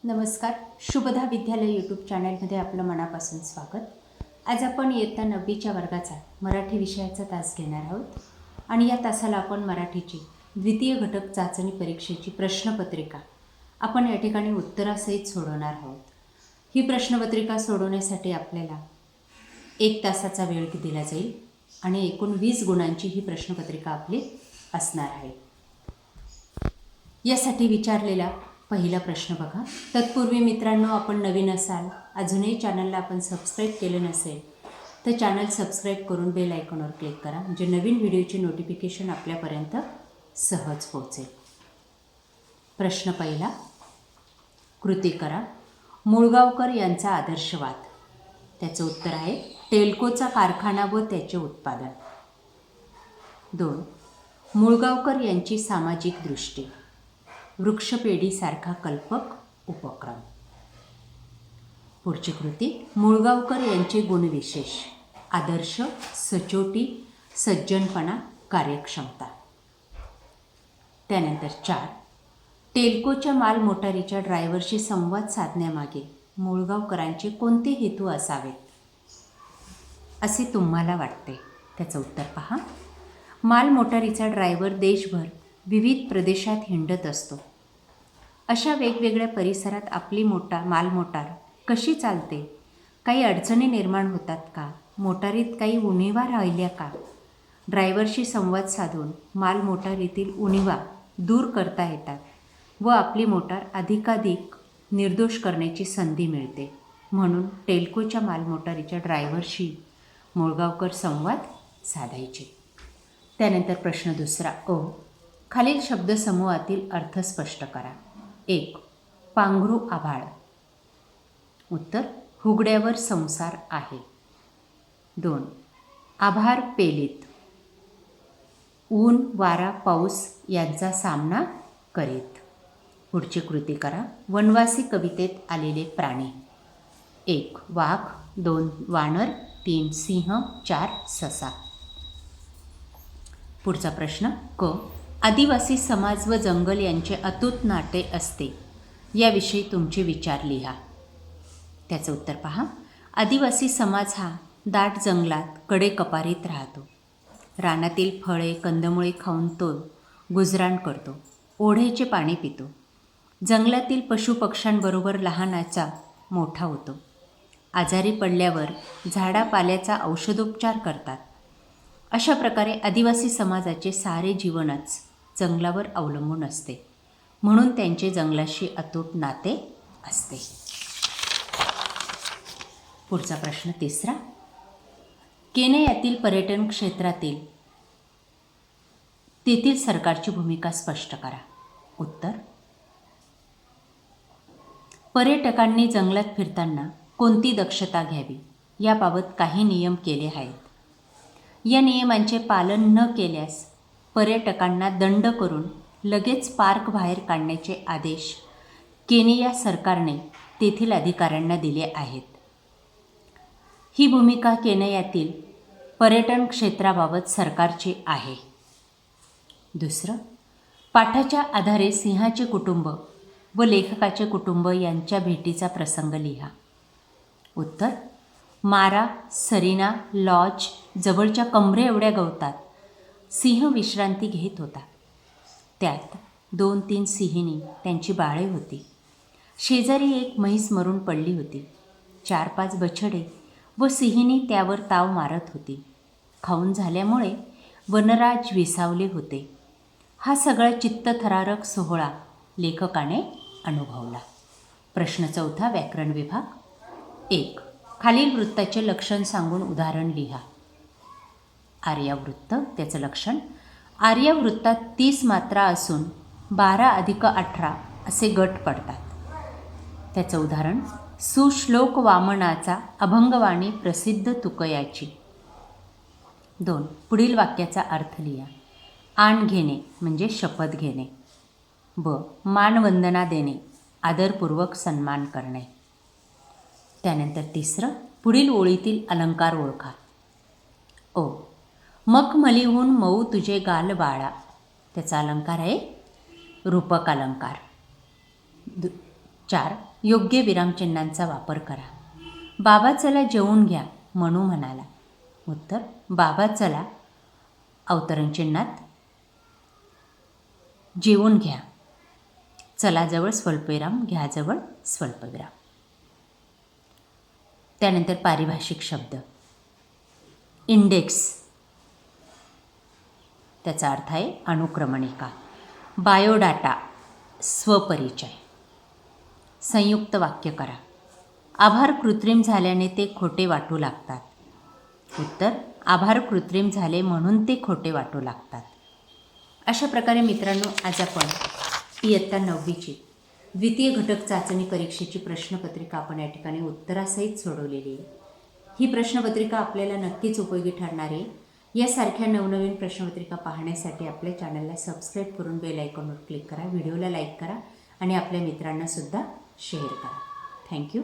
नमस्कार. शुभदा विद्यालय यूट्यूब चॅनलमध्ये आपलं मनापासून स्वागत. आज आपण इयत्ता 9वीच्या वर्गाचा मराठी विषयाचा तास घेणार आहोत आणि या तासाला आपण मराठीची द्वितीय घटक चाचणी परीक्षेची प्रश्नपत्रिका आपण या ठिकाणी उत्तरासहित सोडवणार आहोत. ही प्रश्नपत्रिका सोडवण्यासाठी आपल्याला 1 तासाचा वेळ दिला जाईल आणि एकूण 20 गुणांची ही प्रश्नपत्रिका आपली असणार आहे. यासाठी विचारलेला पहिला प्रश्न बघा. तत्पूर्वी मित्रांनो, आपण नवीन असाल, अजूनही चॅनलला आपण सबस्क्राईब केलं नसेल तर चॅनल सबस्क्राईब करून बेल आयकॉनवर क्लिक करा, म्हणजे नवीन व्हिडिओची नोटिफिकेशन आपल्यापर्यंत सहज पोहोचेल. प्रश्न पहिला, कृती करा. मुळगावकर यांचा आदर्शवाद. त्याचं उत्तर आहे टेल्कोचा कारखाना व त्याचे उत्पादन. 2. मुळगावकर यांची सामाजिक दृष्टी. वृक्षपेढीसारखा कल्पक उपक्रम. पुढची कृती, मुळगावकर यांचे गुणविशेष. आदर्श, सचोटी, सज्जनपणा, कार्यक्षमता. त्यानंतर 4. टेल्कोच्या मालमोटारीच्या ड्रायव्हरशी संवाद साधण्यामागे मुळगावकरांचे कोणते हेतू असावेत असे तुम्हाला वाटते? त्याचं उत्तर पहा. मालमोटारीचा ड्रायव्हर देशभर विविध प्रदेशात हिंडत असतो. अशा वेगवेगळ्या परिसरात आपली मालमोटार कशी चालते, काही अडचणी निर्माण होतात का, मोटारीत काही उणिवा राहिल्या का, ड्रायव्हरशी संवाद साधून मालमोटारीतील उणिवा दूर करता येतात व आपली मोटार अधिकाधिक निर्दोष करण्याची संधी मिळते. म्हणून टेल्कोच्या मालमोटारीच्या ड्रायव्हरशी मुळगावकर संवाद साधायचे. त्यानंतर प्रश्न दुसरा अ. खालील शब्दसमूहातील अर्थ स्पष्ट करा. 1. पांघरू आभाळ. उत्तर हुगड्यावर संसार आहे. 2. आभार पेलीत. ऊन, वारा, पाऊस यांचा सामना करीत. पुढची कृती करा. वनवासी कवितेत आलेले प्राणी. 1. वाघ. 2. वानर. 3. सिंह. 4. ससा. पुढचा प्रश्न क. आदिवासी समाज व जंगल यांचे अतूट नाते असते, याविषयी तुमचे विचार लिहा. त्याचं उत्तर पहा. आदिवासी समाज हा दाट जंगलात कडेकपारीत राहतो. रानातील फळे कंदमुळे खाऊन तो गुजराण करतो. ओढ्याचे पाणी पितो. जंगलातील पशुपक्ष्यांबरोबर लहानाचा मोठा होतो. आजारी पडल्यावर झाडापाल्याचा औषधोपचार करतात. अशा प्रकारे आदिवासी समाजाचे सारे जीवनच जंगलावर अवलंबून असते, म्हणून त्यांचे जंगलाशी अतूट नाते असते. पुढचा प्रश्न तिसरा. केनियातील पर्यटन क्षेत्रातील तेथील सरकारची भूमिका स्पष्ट करा. उत्तर. पर्यटकांनी जंगलात फिरताना कोणती दक्षता घ्यावी याबाबत काही नियम केले आहेत. या नियमांचे पालन न केल्यास पर्यटकांना दंड करून लगेच पार्क बाहेर काढण्याचे आदेश केनिया सरकारने तेथील अधिकाऱ्यांना दिले आहेत. ही भूमिका केनियातील पर्यटन क्षेत्राबाबत सरकारची आहे. दुसरं. पाठाच्या आधारे सिंहाचे कुटुंब व लेखकाचे कुटुंब यांच्या भेटीचा प्रसंग लिहा. उत्तर. मारा, सरीना लॉज जवळच्या कमरे एवढ्या गवतात सिंह विश्रांती घेत होता. त्यात 2-3 सिंहिणी त्यांची बाळे होती. शेजारी एक म्हैस मरून पडली होती. 4-5 बछडे व सिंहिणी त्यावर ताव मारत होती. खाऊन झाल्यामुळे वनराज विसावले होते. हा सगळा चित्तथरारक सोहळा लेखकाने अनुभवला. प्रश्न चौथा. व्याकरण विभाग. 1. खालील वृत्ताचे लक्षण सांगून उदाहरण लिहा. आर्यावृत्त. त्याचं लक्षण. आर्यावृत्तात 30 मात्रा असून 12 + 18 असे गट पडतात. त्याचं उदाहरण. सुश्लोक वामनाचा अभंगवाणी प्रसिद्ध तुकयाची. 2. पुढील वाक्याचा अर्थ लिहा. आण घेणे म्हणजे शपथ घेणे. ब. मानवंदना देणे, आदरपूर्वक सन्मान करणे. त्यानंतर तिसरं. पुढील ओळीतील अलंकार ओळखा. ओ. मखमलीहून मऊ तुझे गाल बाळा. त्याचा अलंकार आहे रूपक अलंकार. 4. योग्य विरामचिन्हांचा वापर करा. बाबा चला जेवून घ्या म्हणू म्हणाला. उत्तर बाबा चला अवतरण चिन्हात जेवून घ्या. चलाजवळ स्वल्पविराम, घ्याजवळ स्वल्पविराम. त्यानंतर पारिभाषिक शब्द. इंडेक्स, त्याचा अर्थ आहे अनुक्रमणिका. बायोडाटा, स्वपरिचय. संयुक्त वाक्य करा. आभार कृत्रिम झाल्याने ते खोटे वाटू लागतात. उत्तर आभार कृत्रिम झाले म्हणून ते खोटे वाटू लागतात. अशा प्रकारे मित्रांनो, आज आपण इयत्ता 9वीची द्वितीय घटक चाचणी परीक्षेची प्रश्नपत्रिका आपण या ठिकाणी उत्तरासहित सोडवलेली आहे. ही प्रश्नपत्रिका आपल्याला नक्कीच उपयोगी ठरणार आहे. यासारख्या नवनवीन प्रश्नपत्रिका पाहण्यासाठी आपल्या चॅनलला सबस्क्राईब करून बेल आयकॉनवर क्लिक करा, व्हिडिओला लाईक करा आणि आपल्या मित्रांना सुद्धा शेअर करा. थँक्यू.